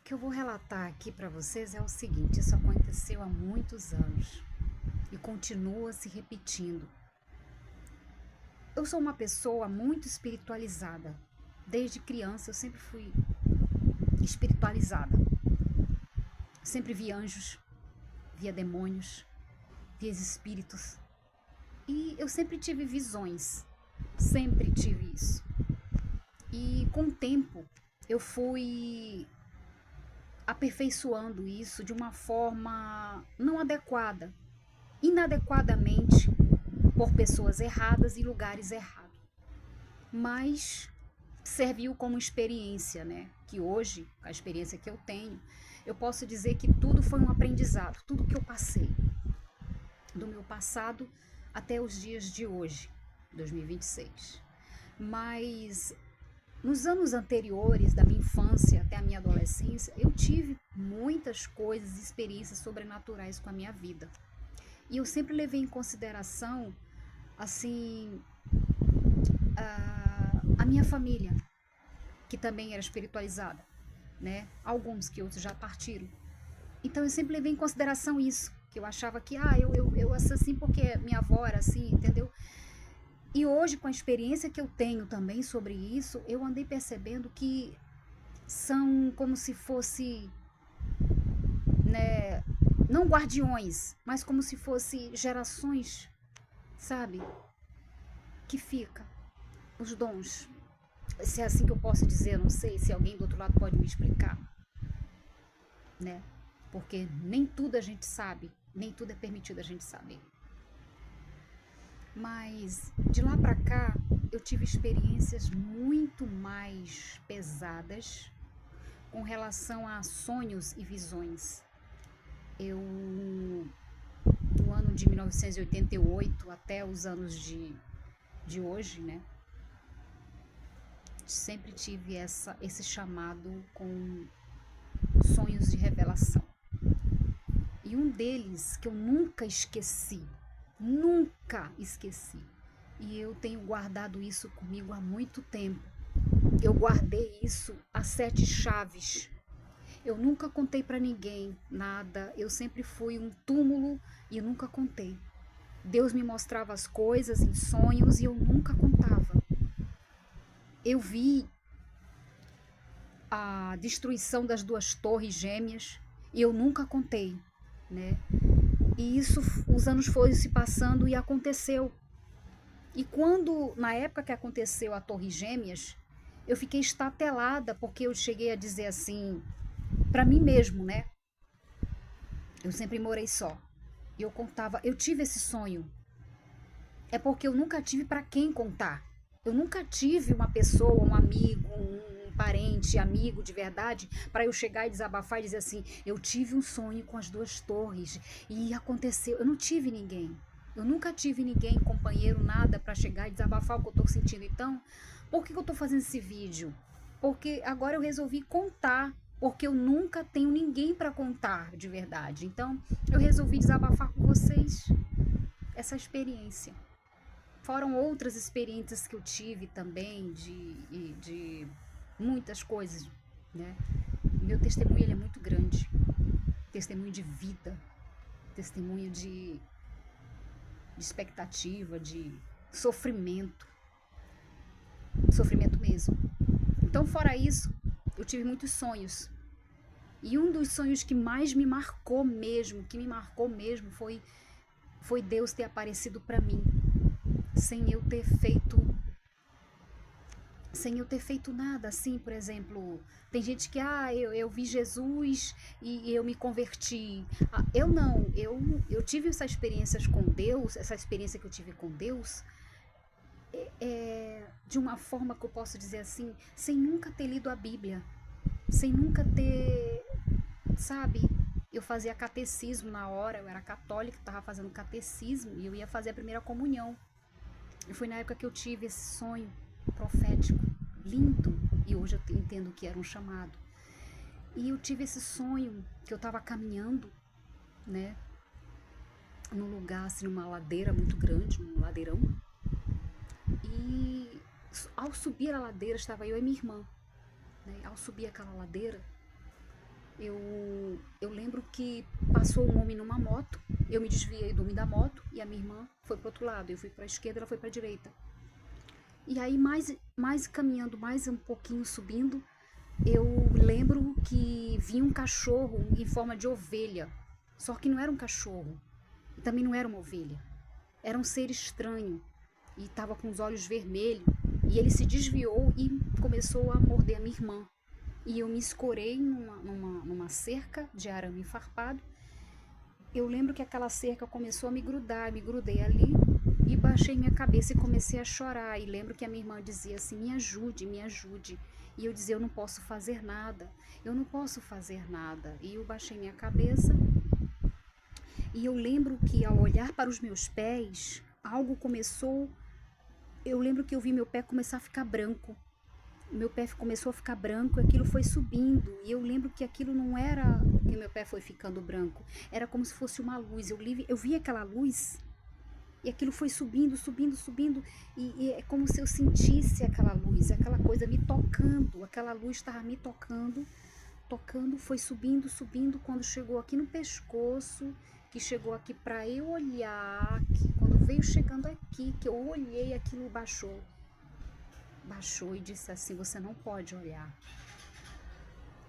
que eu vou relatar aqui para vocês é o seguinte: isso aconteceu há muitos anos e continua se repetindo. Eu sou uma pessoa muito espiritualizada. Desde criança eu sempre fui espiritualizada. Sempre vi anjos, via demônios, via espíritos. E eu sempre tive visões. Sempre tive isso. E com o tempo eu fui aperfeiçoando isso de uma forma não adequada, inadequadamente, por pessoas erradas e lugares errados. Mas serviu como experiência, né? Que hoje, com a experiência que eu tenho, eu posso dizer que tudo foi um aprendizado, tudo que eu passei, do meu passado até os dias de hoje, 2026. Mas nos anos anteriores, da minha infância até a minha adolescência, eu tive muitas coisas, experiências sobrenaturais com a minha vida. E eu sempre levei em consideração, assim, a minha família, que também era espiritualizada, né? Alguns que outros já partiram. Então eu sempre levei em consideração isso, que eu achava que, eu assim porque minha avó era assim, entendeu? E hoje, com a experiência que eu tenho também sobre isso, eu andei percebendo que são como se fosse, né, não guardiões, mas como se fosse gerações, sabe? Que fica os dons. Se é assim que eu posso dizer, eu não sei se alguém do outro lado pode me explicar, né? Porque nem tudo a gente sabe, nem tudo é permitido a gente saber. Mas de lá pra cá eu tive experiências muito mais pesadas com relação a sonhos e visões. Eu, no ano de 1988 até os anos de hoje, né? Sempre tive esse chamado com sonhos de revelação. E um deles que eu nunca esqueci. E eu tenho guardado isso comigo há muito tempo. Eu guardei isso a 7 chaves. Eu nunca contei para ninguém nada. Eu sempre fui um túmulo e eu nunca contei. Deus me mostrava as coisas em sonhos e eu nunca contava. Eu vi a destruição das 2 torres gêmeas e eu nunca contei, né? E isso, os anos foram se passando e aconteceu. E quando, na época que aconteceu a Torre Gêmeas, eu fiquei estatelada porque eu cheguei a dizer assim, para mim mesmo, né? Eu sempre morei só. E eu contava, eu tive esse sonho. É porque eu nunca tive para quem contar. Eu nunca tive uma pessoa, um amigo, um parente, amigo de verdade, para eu chegar e desabafar e dizer assim: eu tive um sonho com as 2 torres e aconteceu. Eu não tive ninguém. Eu nunca tive ninguém, companheiro, nada para chegar e desabafar o que eu estou sentindo. Então, por que eu estou fazendo esse vídeo? Porque agora eu resolvi contar, porque eu nunca tenho ninguém para contar de verdade. Então, eu resolvi desabafar com vocês essa experiência. Foram outras experiências que eu tive também de muitas coisas, né? Meu testemunho ele é muito grande. Testemunho de vida, testemunho de expectativa, de sofrimento. Sofrimento mesmo. Então, fora isso, eu tive muitos sonhos. E um dos sonhos que mais me marcou mesmo, foi Deus ter aparecido para mim, sem eu ter feito nada, assim, por exemplo, tem gente que, eu vi Jesus e eu me converti. Eu não, eu tive essa experiência com Deus, essa experiência que eu tive com Deus, de uma forma que eu posso dizer assim, sem nunca ter lido a Bíblia, sem nunca ter, sabe, eu fazia catecismo na hora, eu era católica, estava fazendo catecismo e eu ia fazer a primeira comunhão. E foi na época que eu tive esse sonho profético, lindo, e hoje eu entendo que era um chamado. E eu tive esse sonho que eu estava caminhando, né, num lugar, assim, numa ladeira muito grande, um ladeirão. E ao subir a ladeira estava eu e minha irmã, né? Ao subir aquela ladeira, Eu lembro que passou um homem numa moto, eu me desviei do homem da moto e a minha irmã foi pro outro lado. Eu fui pra esquerda, ela foi pra direita. E aí, mais caminhando, mais um pouquinho subindo, eu lembro que vi um cachorro em forma de ovelha. Só que não era um cachorro, e também não era uma ovelha. Era um ser estranho e estava com os olhos vermelhos. E ele se desviou e começou a morder a minha irmã. E eu me escorei numa cerca de arame farpado. Eu lembro que aquela cerca começou a me grudar, me grudei ali e baixei minha cabeça e comecei a chorar. E lembro que a minha irmã dizia assim: me ajude, me ajude. E eu dizia: eu não posso fazer nada, eu não posso fazer nada. E eu baixei minha cabeça e eu lembro que ao olhar para os meus pés, algo começou. Eu lembro que eu vi meu pé começar a ficar branco. Meu pé começou a ficar branco, aquilo foi subindo. E eu lembro que aquilo não era que meu pé foi ficando branco, era como se fosse uma luz. Eu vi aquela luz e aquilo foi subindo, subindo, subindo. E é como se eu sentisse aquela luz, aquela coisa me tocando. Aquela luz estava me tocando, tocando, foi subindo, subindo. Quando chegou aqui no pescoço, que chegou aqui para eu olhar, que quando veio chegando aqui, que eu olhei, aquilo baixou. Baixou e disse assim: você não pode olhar.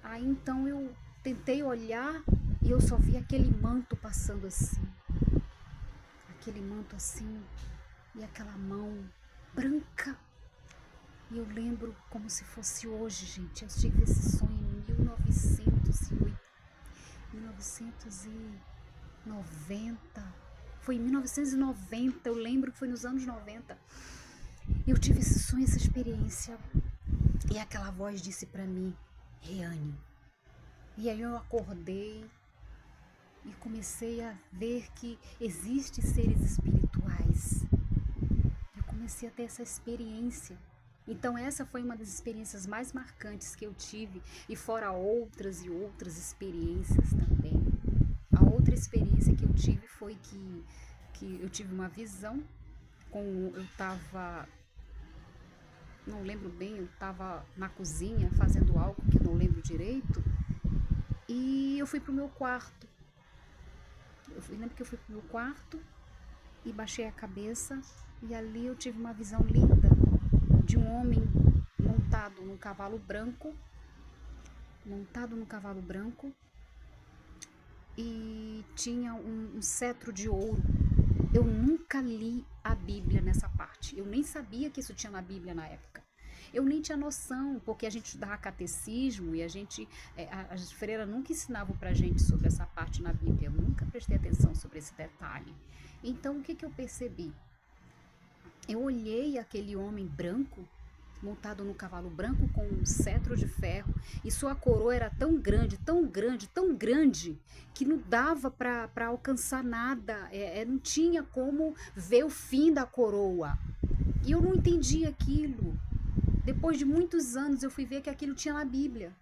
Aí então eu tentei olhar e eu só vi aquele manto passando assim. Aquele manto assim e aquela mão branca. E eu lembro como se fosse hoje, gente. Eu tive esse sonho em 1990. Foi em 1990, eu lembro que foi nos anos 90. Eu tive esse sonho, essa experiência. E aquela voz disse pra mim: Reane. E aí eu acordei e comecei a ver que existem seres espirituais. Eu comecei a ter essa experiência. Então essa foi uma das experiências mais marcantes que eu tive, e fora outras e outras experiências também. A outra experiência que eu tive foi que eu tive uma visão, eu estava, não lembro bem, eu estava na cozinha fazendo algo que eu não lembro direito, e eu fui pro meu quarto. Lembro que eu fui pro meu quarto e baixei a cabeça, e ali eu tive uma visão linda de um homem montado num cavalo branco, e tinha um cetro de ouro. Eu nunca li a Bíblia nessa parte, eu nem sabia que isso tinha na Bíblia na época. Eu nem tinha noção, porque a gente estudava catecismo e as freiras nunca ensinavam pra gente sobre essa parte na Bíblia. Eu nunca prestei atenção sobre esse detalhe. Então, o que eu percebi? Eu olhei aquele homem branco, montado no cavalo branco com um cetro de ferro, e sua coroa era tão grande, tão grande, tão grande, que não dava para alcançar nada, não tinha como ver o fim da coroa. E eu não entendi aquilo. Depois de muitos anos eu fui ver que aquilo tinha na Bíblia.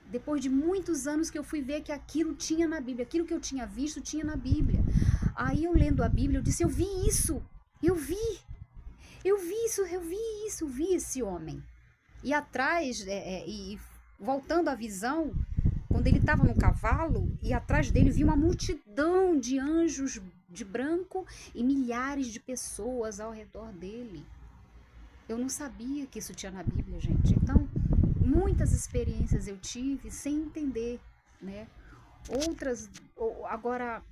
Depois de muitos anos que eu fui ver que aquilo tinha na Bíblia. Aquilo que eu tinha visto tinha na Bíblia. Aí eu lendo a Bíblia, eu disse: eu vi isso. Eu vi esse homem. E atrás, e voltando à visão, quando ele estava no cavalo, e atrás dele vi uma multidão de anjos de branco e milhares de pessoas ao redor dele. Eu não sabia que isso tinha na Bíblia, gente. Então, muitas experiências eu tive sem entender, né? Outras, agora,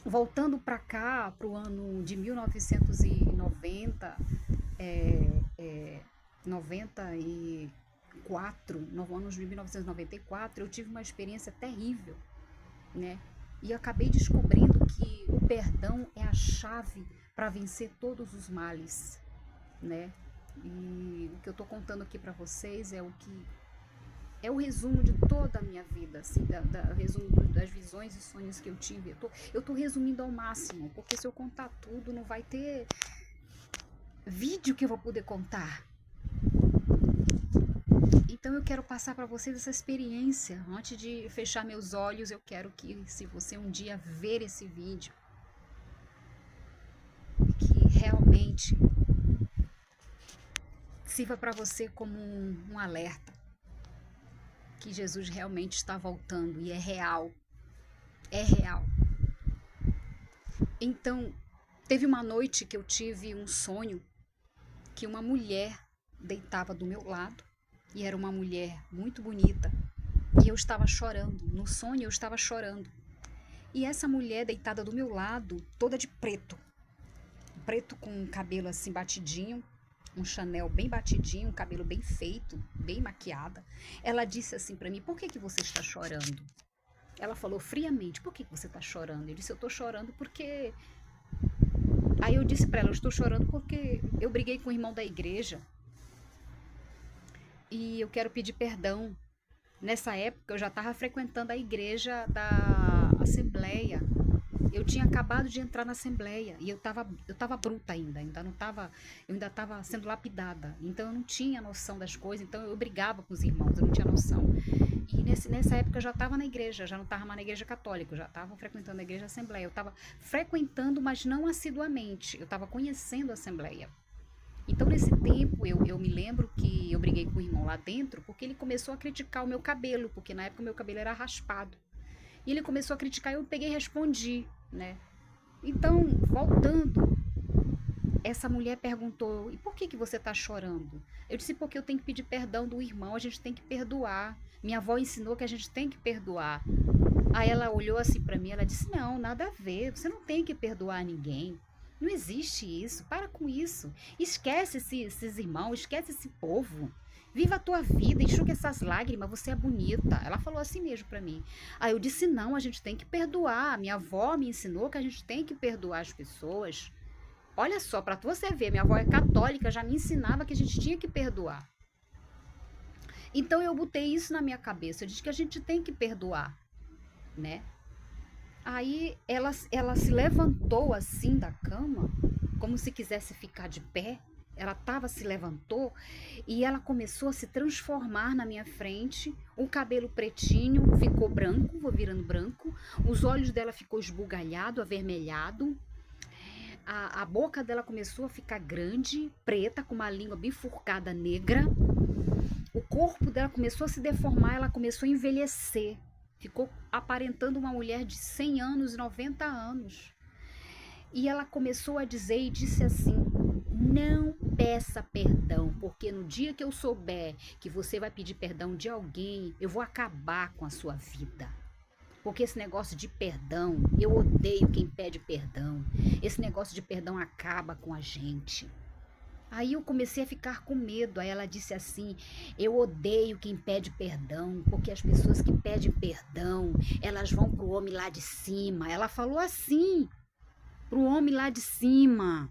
voltando para cá, para o ano de 1990, 94, no ano de 1994, eu tive uma experiência terrível, né? E acabei descobrindo que o perdão é a chave para vencer todos os males, né? E o que eu tô contando aqui para vocês é o resumo de toda a minha vida, assim, o resumo das visões e sonhos que eu tive. Eu tô resumindo ao máximo, porque se eu contar tudo, não vai ter vídeo que eu vou poder contar. Então eu quero passar para vocês essa experiência. Antes de fechar meus olhos, eu quero que, se você um dia ver esse vídeo, que realmente sirva para você como um alerta. que Jesus realmente está voltando e é real. É real. Então, teve uma noite que eu tive um sonho que uma mulher deitava do meu lado e era uma mulher muito bonita e eu estava chorando. No sonho eu estava chorando. E essa mulher deitada do meu lado, toda de preto, preto com um cabelo assim batidinho, um Chanel bem batidinho, um cabelo bem feito, bem maquiada. Ela disse assim para mim: "Por que você está chorando?" Ela falou friamente: "Por que você está chorando?" Eu disse: "Eu estou chorando porque..." Aí eu disse para ela: "Eu estou chorando porque eu briguei com o irmão da igreja e eu quero pedir perdão." Nessa época eu já estava frequentando a igreja da Assembleia. Eu tinha acabado de entrar na Assembleia e eu tava bruta ainda não tava, eu ainda estava sendo lapidada. Então eu não tinha noção das coisas, então eu brigava com os irmãos, eu não tinha noção. E nessa época eu já estava na igreja, já não estava mais na igreja católica, eu já estava frequentando a igreja Assembleia. Eu estava frequentando, mas não assiduamente, eu estava conhecendo a Assembleia. Então, nesse tempo, eu me lembro que eu briguei com o irmão lá dentro porque ele começou a criticar o meu cabelo, porque na época o meu cabelo era raspado. E ele começou a criticar e eu peguei e respondi, né? Então, voltando, essa mulher perguntou: "E por que você está chorando?" Eu disse: "Porque eu tenho que pedir perdão do irmão, a gente tem que perdoar. Minha avó ensinou que a gente tem que perdoar." Aí ela olhou assim para mim, ela disse: "Não, nada a ver, você não tem que perdoar ninguém. Não existe isso, para com isso. Esquece esses irmãos, esquece esse povo. Viva a tua vida, enxuga essas lágrimas, você é bonita." Ela falou assim mesmo para mim. Aí eu disse: "Não, a gente tem que perdoar. Minha avó me ensinou que a gente tem que perdoar as pessoas. Olha só, para você ver, minha avó é católica, já me ensinava que a gente tinha que perdoar." Então eu botei isso na minha cabeça, eu disse que a gente tem que perdoar, né? Aí ela se levantou assim da cama, como se quisesse ficar de pé. Ela se levantou e ela começou a se transformar na minha frente. O cabelo pretinho ficou branco, vou virando branco. Os olhos dela ficou esbugalhado, avermelhado. A boca dela começou a ficar grande, preta, com uma língua bifurcada negra. O corpo dela começou a se deformar, ela começou a envelhecer. Ficou aparentando uma mulher de 100 anos, 90 anos. E ela começou a dizer e disse assim: "Não peça perdão, porque no dia que eu souber que você vai pedir perdão de alguém, eu vou acabar com a sua vida. Porque esse negócio de perdão, eu odeio quem pede perdão. Esse negócio de perdão acaba com a gente." Aí eu comecei a ficar com medo. Aí ela disse assim: "Eu odeio quem pede perdão, porque as pessoas que pedem perdão, elas vão pro homem lá de cima." Ela falou assim, pro homem lá de cima,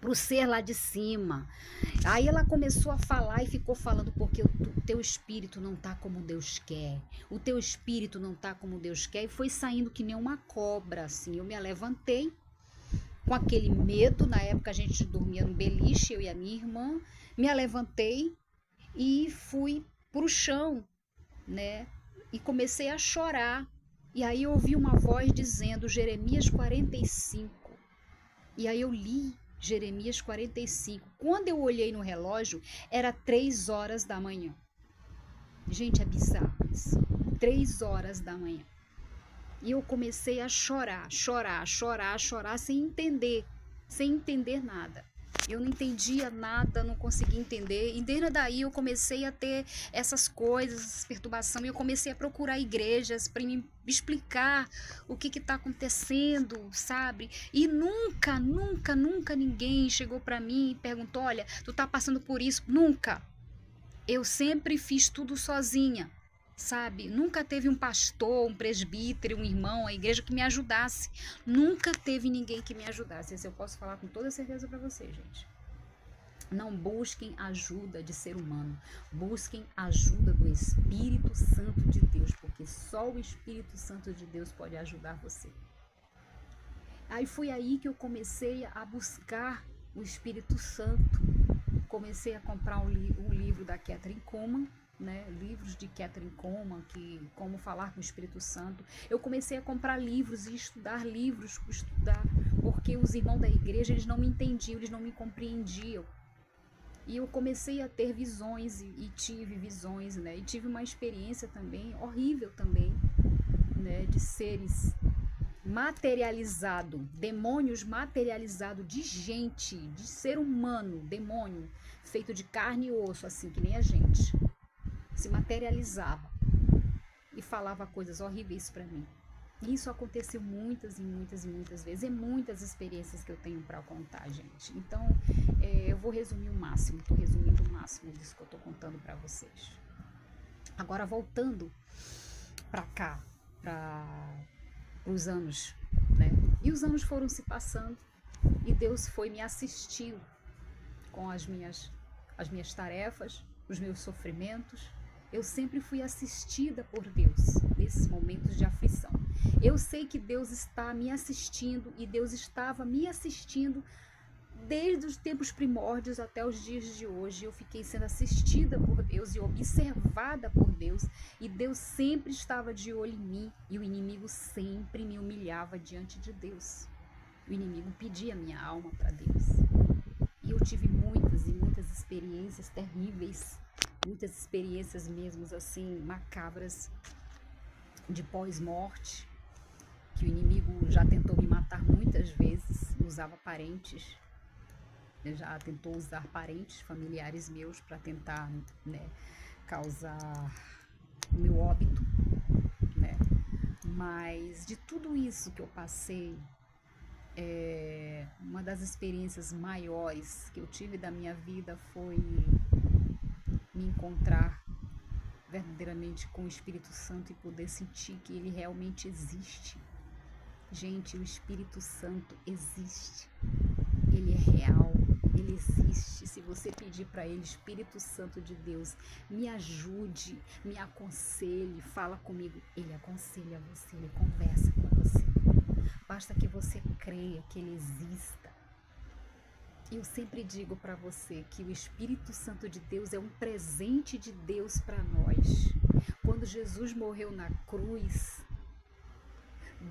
pro ser lá de cima. Aí ela começou a falar e ficou falando: "Porque o teu espírito não tá como Deus quer. O teu espírito não tá como Deus quer." E foi saindo que nem uma cobra, assim. Eu me levantei com aquele medo. Na época a gente dormia no beliche, eu e a minha irmã. Me levantei e fui pro chão, né? E comecei a chorar. E aí eu ouvi uma voz dizendo Jeremias 45. E aí eu li Jeremias 45. Quando eu olhei no relógio, era 3 horas da manhã. Gente, é bizarro isso. 3 horas da manhã. E eu comecei a chorar, sem entender nada. Eu não entendia nada, não conseguia entender. E desde daí eu comecei a ter essas coisas, essa perturbação. E eu comecei a procurar igrejas para me explicar o que está acontecendo, sabe? E nunca ninguém chegou para mim e perguntou: "Olha, tu tá passando por isso?" Nunca. Eu sempre fiz tudo sozinha, sabe? Nunca teve um pastor, um presbítero, um irmão, a igreja que me ajudasse. Nunca teve ninguém que me ajudasse. Isso eu posso falar com toda certeza para vocês, gente. Não busquem ajuda de ser humano. Busquem ajuda do Espírito Santo de Deus, porque só o Espírito Santo de Deus pode ajudar você. Aí foi aí que eu comecei a buscar o Espírito Santo. Comecei a comprar um livro da Kathryn Kuhlman, né? Livros de Kathryn Kuhlman, que como falar com o Espírito Santo. Eu comecei a comprar livros e estudar livros, porque os irmãos da igreja, eles não me entendiam, eles não me compreendiam. E eu comecei a ter visões e tive visões, né? E tive uma experiência também horrível também, né? De seres materializado, demônios materializado de gente, de ser humano, demônio feito de carne e osso, assim que nem a gente, se materializava e falava coisas horríveis para mim. Isso aconteceu muitas e muitas e muitas vezes, e muitas experiências que eu tenho para contar, gente. Então, eu vou resumir o máximo, estou resumindo o máximo disso que eu estou contando para vocês. Agora, voltando para cá, para os anos, né? E os anos foram se passando e Deus foi me assistindo com as minhas tarefas, os meus sofrimentos. Eu sempre fui assistida por Deus nesses momentos de aflição. Eu sei que Deus está me assistindo e Deus estava me assistindo desde os tempos primórdios até os dias de hoje. Eu fiquei sendo assistida por Deus e observada por Deus, e Deus sempre estava de olho em mim, e o inimigo sempre me humilhava diante de Deus. O inimigo pedia minha alma para Deus. E eu tive muitas e muitas experiências terríveis, muitas experiências mesmo assim macabras de pós-morte, que o inimigo já tentou me matar muitas vezes, usava parentes, já tentou usar parentes, familiares meus para tentar, né, causar o meu óbito, né? Mas de tudo isso que eu passei, uma das experiências maiores que eu tive da minha vida foi me encontrar verdadeiramente com o Espírito Santo e poder sentir que ele realmente existe. Gente, o Espírito Santo existe. Ele é real, ele existe. Se você pedir para ele, Espírito Santo de Deus, me ajude, me aconselhe, fala comigo, ele aconselha você, ele conversa com você. Basta que você creia que ele exista. Eu sempre digo para você que o Espírito Santo de Deus é um presente de Deus para nós. Quando Jesus morreu na cruz,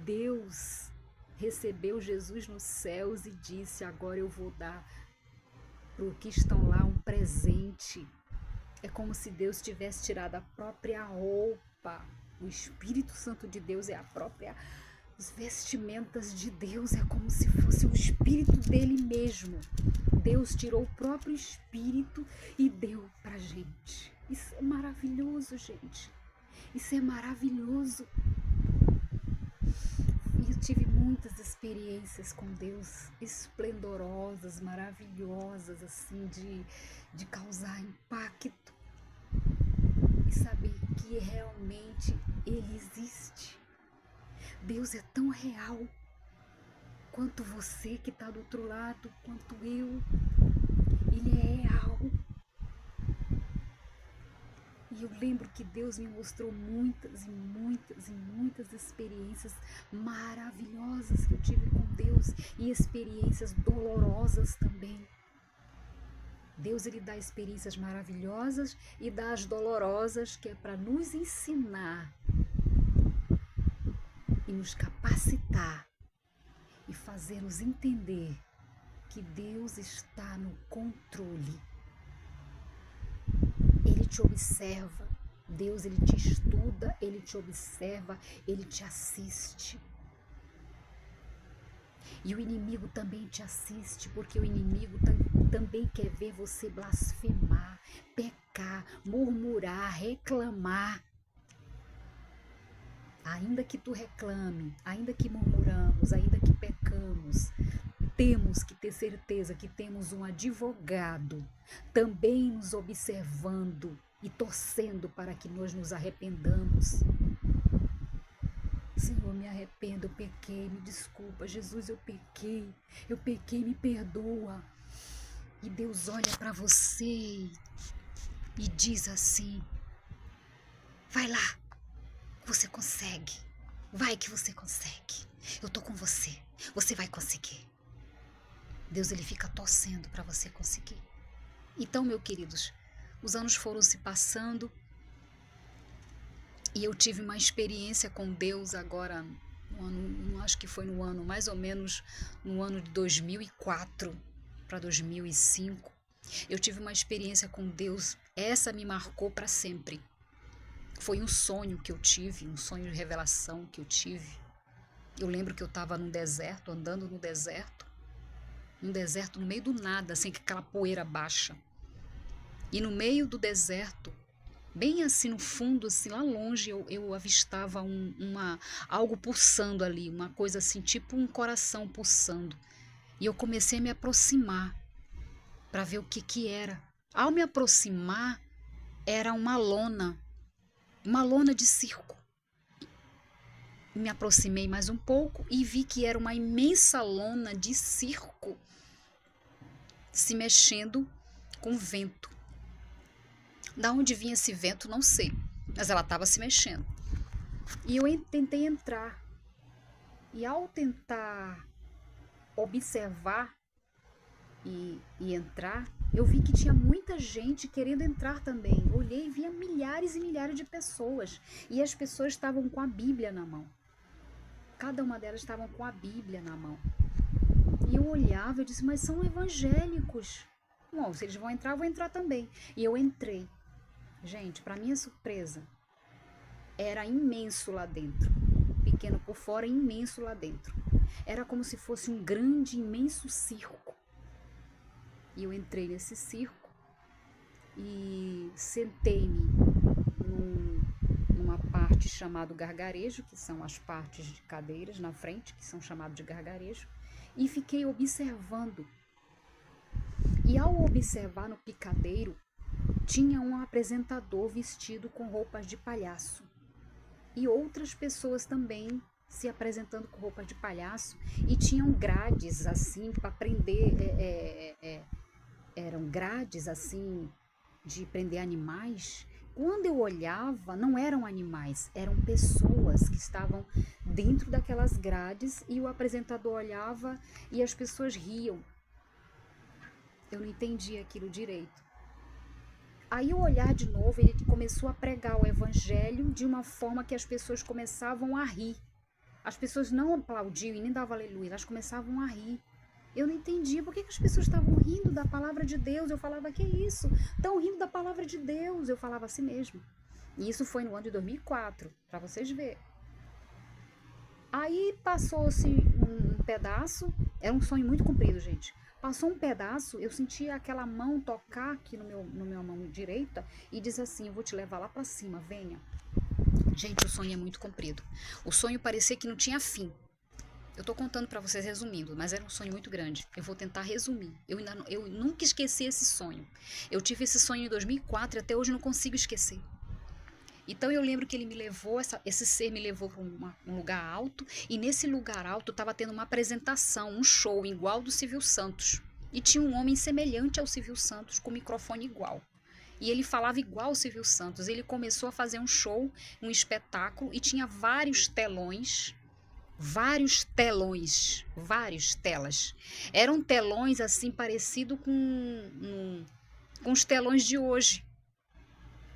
Deus recebeu Jesus nos céus e disse: agora eu vou dar para os que estão lá um presente. É como se Deus tivesse tirado a própria roupa. O Espírito Santo de Deus é a própria, as vestimentas de Deus, é como se fosse o Espírito dele mesmo. Deus tirou o próprio Espírito e deu pra gente. Isso é maravilhoso, gente. Isso é maravilhoso. E eu tive muitas experiências com Deus esplendorosas, maravilhosas, assim, de causar impacto. E saber que realmente ele existe. Deus é tão real quanto você que está do outro lado, quanto eu. Ele é real. E eu lembro que Deus me mostrou muitas e muitas e muitas experiências maravilhosas que eu tive com Deus, e experiências dolorosas também. Deus, ele dá experiências maravilhosas e dá as dolorosas, que é para nos ensinar e nos capacitar e fazer-nos entender que Deus está no controle. Ele te observa, Deus, ele te estuda, ele te observa, ele te assiste. E o inimigo também te assiste, porque o inimigo também quer ver você blasfemar, pecar, murmurar, reclamar. Ainda que tu reclame, ainda que murmuramos, ainda que pecamos, temos que ter certeza que temos um advogado também nos observando e torcendo para que nós nos arrependamos. Senhor, me arrependo, eu pequei, me desculpa. Jesus, eu pequei, me perdoa. E Deus olha para você e diz assim: vai lá, você consegue, vai que você consegue. Eu tô com você, você vai conseguir. Deus, ele fica torcendo para você conseguir. Então, meus queridos, os anos foram se passando e eu tive uma experiência com Deus agora, acho que foi no ano, mais ou menos no ano de 2004 para 2005. Eu tive uma experiência com Deus, essa me marcou para sempre. Foi um sonho que eu tive, um sonho de revelação que eu tive. Eu lembro que eu estava num deserto, andando no deserto no meio do nada, assim, com aquela poeira baixa. E no meio do deserto, bem assim no fundo, assim, lá longe, eu avistava algo pulsando ali, uma coisa assim, tipo um coração pulsando. E eu comecei a me aproximar para ver o que que era. Ao me aproximar, era uma lona de circo. Me aproximei mais um pouco e vi que era uma imensa lona de circo se mexendo com o vento. Da onde vinha esse vento, não sei, mas ela estava se mexendo. E eu tentei entrar. E ao tentar observar e entrar, eu vi que tinha muita gente querendo entrar também. Olhei e via milhares e milhares de pessoas. E as pessoas estavam com a Bíblia na mão. Cada uma delas estavam com a Bíblia na mão. E eu olhava e disse, mas são evangélicos. Bom, se eles vão entrar, eu vou entrar também. E eu entrei. Gente, para minha surpresa, era imenso lá dentro. Pequeno por fora, imenso lá dentro. Era como se fosse um grande, imenso circo. E eu entrei nesse circo e sentei-me numa parte chamada gargarejo, que são as partes de cadeiras na frente, que são chamadas de gargarejo, e fiquei observando. E ao observar no picadeiro, tinha um apresentador vestido com roupas de palhaço. E outras pessoas também se apresentando com roupas de palhaço. E tinham grades assim para prender, eram grades assim de prender animais. Quando eu olhava, não eram animais, eram pessoas que estavam dentro daquelas grades e o apresentador olhava e as pessoas riam. Eu não entendi aquilo direito. Aí o olhar de novo, ele começou a pregar o evangelho de uma forma que as pessoas começavam a rir. As pessoas não aplaudiam e nem davam aleluia, elas começavam a rir. Eu não entendia por que as pessoas estavam rindo da palavra de Deus. Eu falava, que isso? Estão rindo da palavra de Deus. Eu falava assim mesmo. E isso foi no ano de 2004, para vocês verem. Aí passou-se um pedaço, era um sonho muito comprido, gente. Passou um pedaço, eu senti aquela mão tocar aqui no meu mão direita e diz assim, eu vou te levar lá para cima, venha. Gente, o sonho é muito comprido. O sonho parecia que não tinha fim. Eu tô contando para vocês resumindo, mas era um sonho muito grande. Eu vou tentar resumir. Eu nunca esqueci esse sonho. Eu tive esse sonho em 2004 e até hoje não consigo esquecer. Então eu lembro que ele me levou, esse ser me levou para um lugar alto, e nesse lugar alto estava tendo uma apresentação, um show igual do Silvio Santos. E tinha um homem semelhante ao Silvio Santos, com microfone igual. E ele falava igual ao Silvio Santos. Ele começou a fazer um show, um espetáculo, e tinha várias telas. Eram telões assim, parecido com os telões de hoje.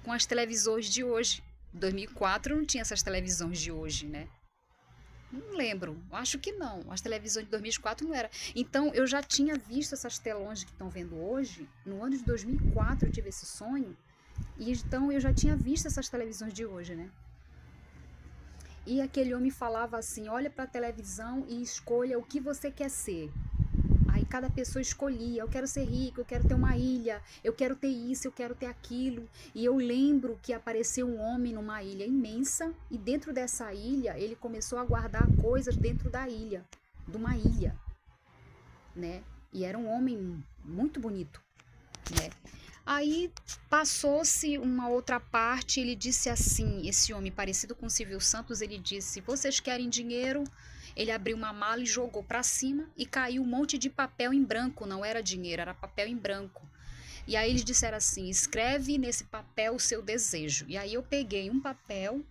Com as televisões de hoje. Em 2004 não tinha essas televisões de hoje, né? Não lembro, acho que não. As televisões de 2004 não era. Então eu já tinha visto essas telões que estão vendo hoje. No ano de 2004 eu tive esse sonho. E então eu já tinha visto essas televisões de hoje, né? E aquele homem falava assim, olha para a televisão e escolha o que você quer ser. Aí cada pessoa escolhia, eu quero ser rico, eu quero ter uma ilha, eu quero ter isso, eu quero ter aquilo. E eu lembro que apareceu um homem numa ilha imensa e dentro dessa ilha ele começou a guardar coisas dentro da ilha, de uma ilha, né? E era um homem muito bonito, né? Aí passou-se uma outra parte, ele disse assim, esse homem parecido com o Silvio Santos, ele disse, vocês querem dinheiro? Ele abriu uma mala e jogou para cima e caiu um monte de papel em branco, não era dinheiro, era papel em branco. E aí eles disseram assim, escreve nesse papel o seu desejo. E aí eu peguei um papel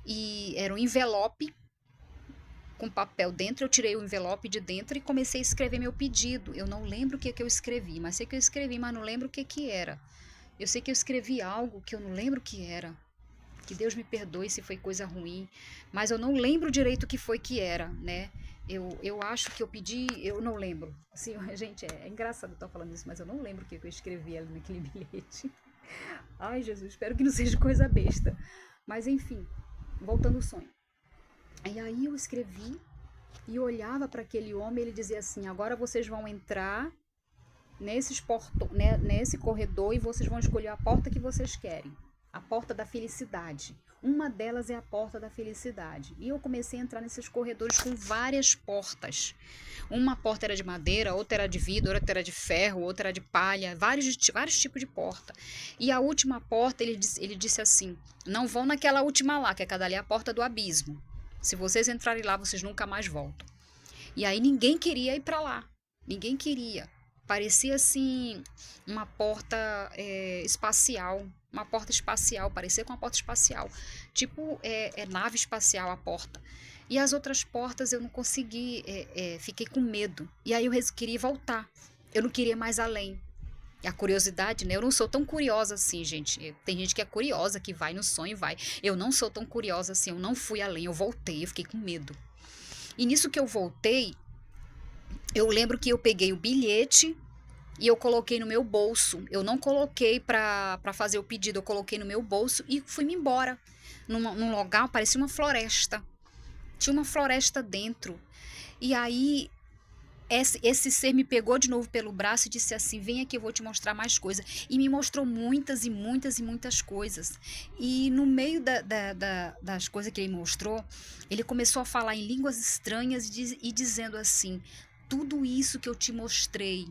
e era um envelope com papel dentro, eu tirei o envelope de dentro e comecei a escrever meu pedido. Eu não lembro o que eu escrevi, mas sei que eu escrevi, mas não lembro o que era. Eu sei que eu escrevi algo que eu não lembro o que era. Que Deus me perdoe se foi coisa ruim, mas eu não lembro direito o que foi que era, né? Eu acho que eu pedi, eu não lembro. Assim, gente, é engraçado eu estar falando isso, mas eu não lembro o que eu escrevi ali naquele bilhete. Ai, Jesus, espero que não seja coisa besta. Mas enfim, voltando ao sonho. E aí eu escrevi e olhava para aquele homem, ele dizia assim: agora vocês vão entrar nesse corredor e vocês vão escolher a porta que vocês querem. A porta da felicidade. Uma delas é a porta da felicidade. E eu comecei a entrar nesses corredores com várias portas. Uma porta era de madeira, outra era de vidro, outra era de ferro, outra era de palha, vários tipos de porta. E a última porta, ele disse assim: não vão naquela última lá, que é cada ali a porta do abismo. Se vocês entrarem lá, vocês nunca mais voltam. E aí ninguém queria ir para lá. Ninguém queria. Parecia assim uma porta espacial. Uma porta espacial, parecia com uma porta espacial. Tipo nave espacial a porta. E as outras portas eu não consegui, fiquei com medo. E aí eu queria voltar. Eu não queria mais além. A curiosidade, né? Eu não sou tão curiosa assim, gente. Tem gente que é curiosa, que vai no sonho e vai. Eu não sou tão curiosa assim, eu não fui além, eu voltei, eu fiquei com medo. E nisso que eu voltei, eu lembro que eu peguei o bilhete e eu coloquei no meu bolso. Eu não coloquei para fazer o pedido, eu coloquei no meu bolso e fui-me embora. Num lugar, parecia uma floresta. Tinha uma floresta dentro. E aí esse ser me pegou de novo pelo braço e disse assim: vem aqui, eu vou te mostrar mais coisas. E me mostrou muitas e muitas e muitas coisas. E no meio das coisas que ele mostrou, ele começou a falar em línguas estranhas e dizendo assim: tudo isso que eu te mostrei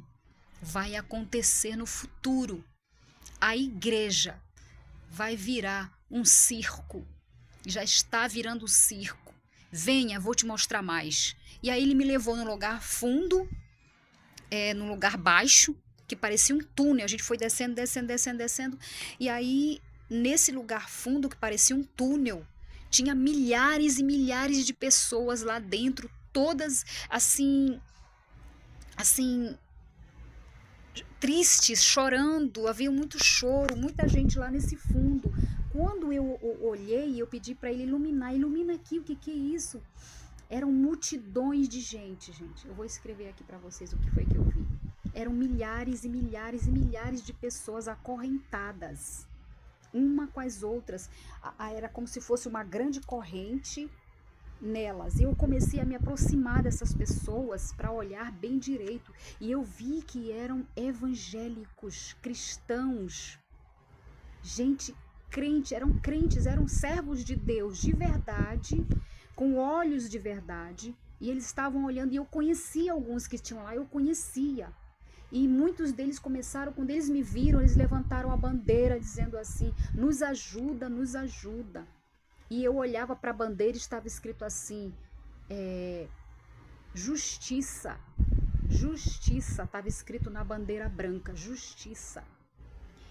vai acontecer no futuro. A igreja vai virar um circo. Já está virando um circo. Venha, vou te mostrar mais. E aí ele me levou num lugar fundo, num lugar baixo, que parecia um túnel. A gente foi descendo, descendo, descendo, descendo. E aí, nesse lugar fundo, que parecia um túnel, tinha milhares e milhares de pessoas lá dentro, todas assim, tristes, chorando. Havia muito choro, muita gente lá nesse fundo. Quando eu olhei, eu pedi para ele iluminar. Ilumina aqui, o que é isso? Eram multidões de gente. Eu vou escrever aqui para vocês o que foi que eu vi. Eram milhares e milhares e milhares de pessoas acorrentadas, uma com as outras. Era como se fosse uma grande corrente nelas. E eu comecei a me aproximar dessas pessoas para olhar bem direito. E eu vi que eram evangélicos, cristãos, gente crente, eram crentes, eram servos de Deus de verdade, com olhos de verdade, e eles estavam olhando, e eu conhecia alguns que tinham lá, eu conhecia. E muitos deles começaram, quando eles me viram, eles levantaram a bandeira dizendo assim: nos ajuda, nos ajuda. E eu olhava para a bandeira e estava escrito assim: justiça, justiça, estava escrito na bandeira branca, justiça.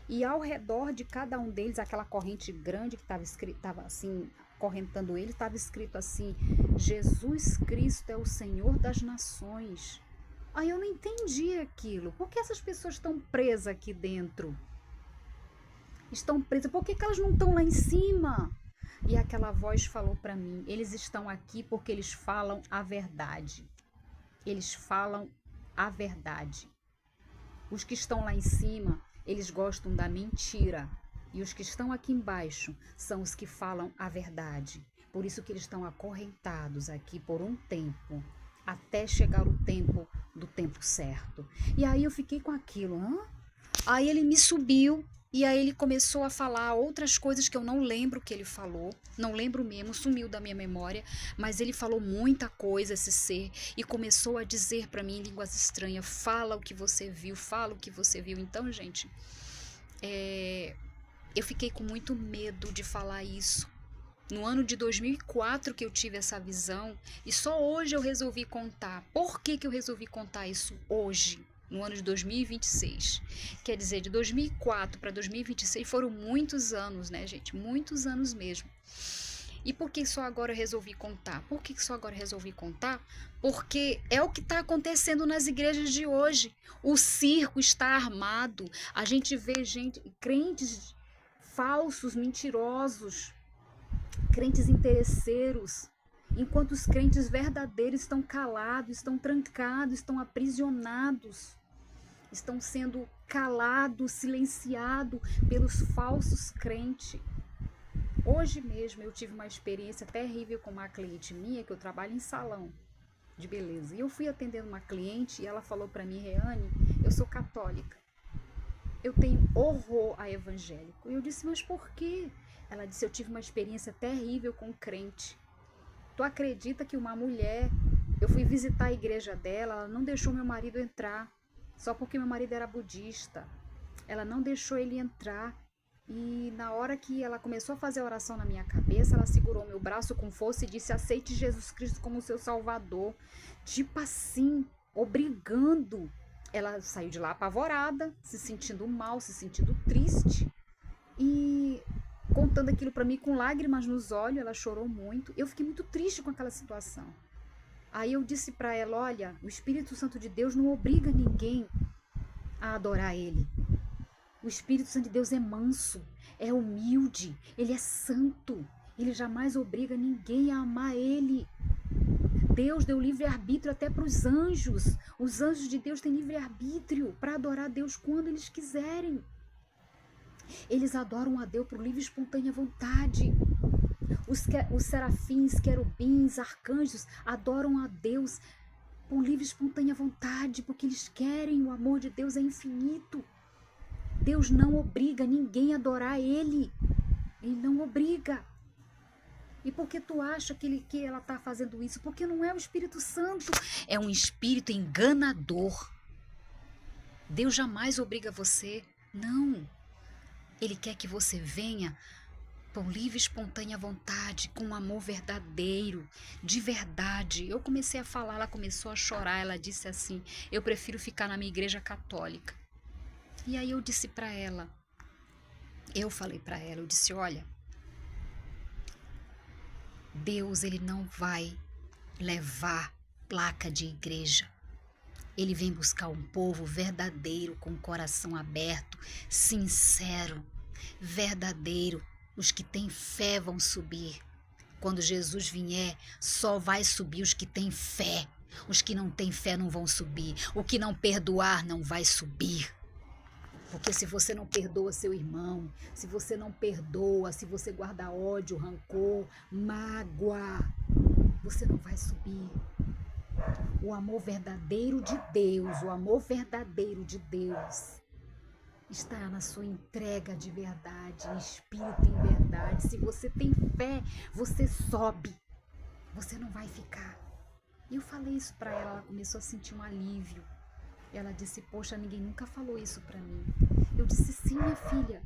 E ao redor de cada um deles, aquela corrente grande que estava assim, correntando ele, estava escrito assim: Jesus Cristo é o Senhor das nações. Aí eu não entendi aquilo. Por que essas pessoas estão presas aqui dentro? Estão presas. Por que elas não estão lá em cima? E aquela voz falou para mim: eles estão aqui porque eles falam a verdade. Eles falam a verdade. Os que estão lá em cima, eles gostam da mentira. E os que estão aqui embaixo são os que falam a verdade. Por isso que eles estão acorrentados aqui por um tempo, até chegar o tempo do tempo certo. E aí eu fiquei com aquilo. Aí ele me subiu e aí ele começou a falar outras coisas que eu não lembro que ele falou. Não lembro mesmo, sumiu da minha memória. Mas ele falou muita coisa, esse ser, e começou a dizer para mim em línguas estranhas: fala o que você viu, fala o que você viu. Então, gente, eu fiquei com muito medo de falar isso. No ano de 2004 que eu tive essa visão, e só hoje eu resolvi contar. Por que eu resolvi contar isso hoje, no ano de 2026? Quer dizer, de 2004 para 2026 foram muitos anos, né, gente? Muitos anos mesmo. E por que só agora eu resolvi contar? Por que só agora eu resolvi contar? Porque é o que está acontecendo nas igrejas de hoje. O circo está armado. A gente vê crentes falsos, mentirosos, crentes interesseiros, enquanto os crentes verdadeiros estão calados, estão trancados, estão aprisionados, estão sendo calados, silenciados pelos falsos crentes. Hoje mesmo eu tive uma experiência terrível com uma cliente minha, que eu trabalho em salão de beleza. E eu fui atendendo uma cliente e ela falou para mim: Reane, eu sou católica, eu tenho horror a evangélico. E eu disse: mas por quê? Ela disse: eu tive uma experiência terrível com crente. Tu acredita que uma mulher, eu fui visitar a igreja dela, ela não deixou meu marido entrar, só porque meu marido era budista. Ela não deixou ele entrar. E na hora que ela começou a fazer a oração na minha cabeça, ela segurou meu braço com força e disse: aceite Jesus Cristo como seu salvador. Tipo assim, obrigando. Ela saiu de lá apavorada, se sentindo mal, se sentindo triste. E contando aquilo para mim com lágrimas nos olhos, ela chorou muito. Eu fiquei muito triste com aquela situação. Aí eu disse para ela: olha, o Espírito Santo de Deus não obriga ninguém a adorar ele. O Espírito Santo de Deus é manso, é humilde, ele é santo. Ele jamais obriga ninguém a amar ele. Deus deu livre-arbítrio até para os anjos. Os anjos de Deus têm livre-arbítrio para adorar a Deus quando eles quiserem. Eles adoram a Deus por livre e espontânea vontade. Os serafins, querubins, arcanjos adoram a Deus por livre e espontânea vontade, porque eles querem. O amor de Deus é infinito. Deus não obriga ninguém a adorar Ele. Ele não obriga. E por que tu acha que ela está fazendo isso? Porque não é o Espírito Santo. É um espírito enganador. Deus jamais obriga você. Não. Ele quer que você venha por livre e espontânea vontade, com um amor verdadeiro, de verdade. Eu comecei a falar, ela começou a chorar. Ela disse assim: eu prefiro ficar na minha igreja católica. E aí eu disse para ela, eu falei para ela, eu disse: olha, Deus, ele não vai levar placa de igreja. Ele vem buscar um povo verdadeiro, com o coração aberto, sincero, verdadeiro. Os que têm fé vão subir. Quando Jesus vier, só vai subir os que têm fé. Os que não têm fé não vão subir. O que não perdoar não vai subir. Porque se você não perdoa seu irmão, se você não perdoa, se você guarda ódio, rancor, mágoa, você não vai subir. O amor verdadeiro de Deus, o amor verdadeiro de Deus está na sua entrega de verdade, espírito em verdade. Se você tem fé, você sobe, você não vai ficar. E eu falei isso para ela, ela começou a sentir um alívio. Ela disse: poxa, ninguém nunca falou isso para mim. Eu disse: sim, minha filha.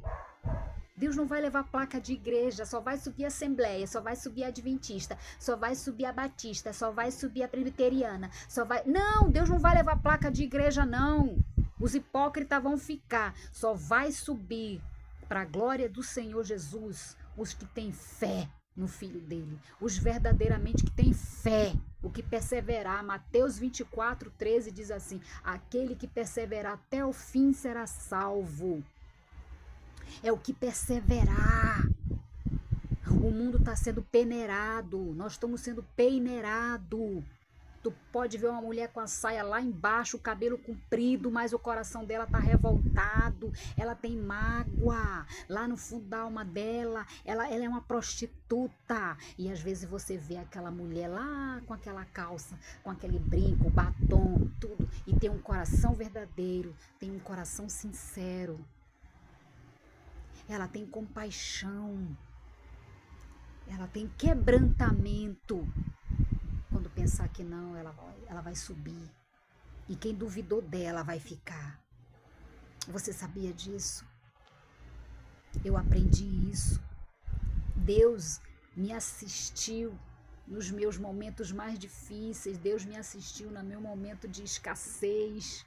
Deus não vai levar placa de igreja, só vai subir a Assembleia, só vai subir a Adventista, só vai subir a Batista, só vai subir a Presbiteriana, só vai... Não, Deus não vai levar placa de igreja, não. Os hipócritas vão ficar. Só vai subir para a glória do Senhor Jesus os que têm fé no Filho dele, os verdadeiramente que têm fé, o que perseverar. Mateus 24:13 diz assim: aquele que perseverar até o fim será salvo. É o que perseverar. O mundo está sendo peneirado, nós estamos sendo peneirados. Tu pode ver uma mulher com a saia lá embaixo, o cabelo comprido, mas o coração dela está revoltado, ela tem mágoa lá no fundo da alma dela, ela é uma prostituta. E às vezes você vê aquela mulher lá com aquela calça, com aquele brinco, batom, tudo, e tem um coração verdadeiro, tem um coração sincero. Ela tem compaixão, ela tem quebrantamento. Quando pensar que não, ela vai subir. E quem duvidou dela vai ficar. Você sabia disso? Eu aprendi isso. Deus me assistiu nos meus momentos mais difíceis. Deus me assistiu no meu momento de escassez.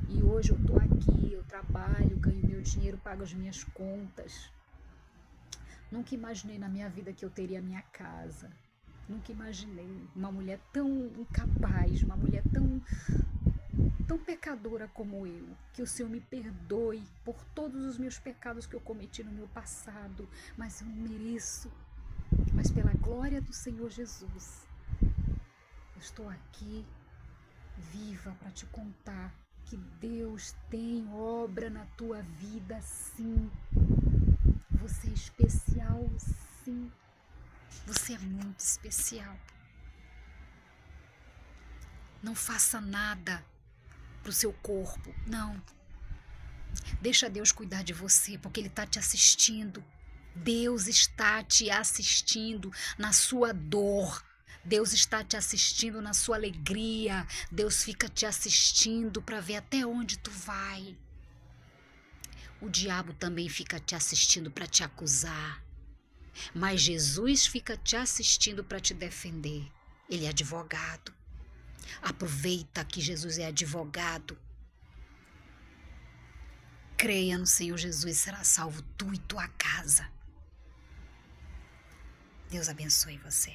E hoje eu estou aqui, eu trabalho, ganho meu dinheiro, pago as minhas contas. Nunca imaginei na minha vida que eu teria a minha casa. Nunca imaginei uma mulher tão incapaz, uma mulher tão pecadora como eu. Que o Senhor me perdoe por todos os meus pecados que eu cometi no meu passado. Mas eu não mereço. Mas mas pela glória do Senhor Jesus, eu estou aqui viva para te contar que Deus tem obra na tua vida, sim. Você é especial, sim. Você é muito especial. Não faça nada pro seu corpo, não. Deixa Deus cuidar de você, porque Ele está te assistindo. Deus está te assistindo na sua dor. Deus está te assistindo na sua alegria. Deus fica te assistindo para ver até onde tu vai. O diabo também fica te assistindo para te acusar. Mas Jesus fica te assistindo para te defender. Ele é advogado. Aproveita que Jesus é advogado. Creia no Senhor Jesus, será salvo tu e tua casa. Deus abençoe você.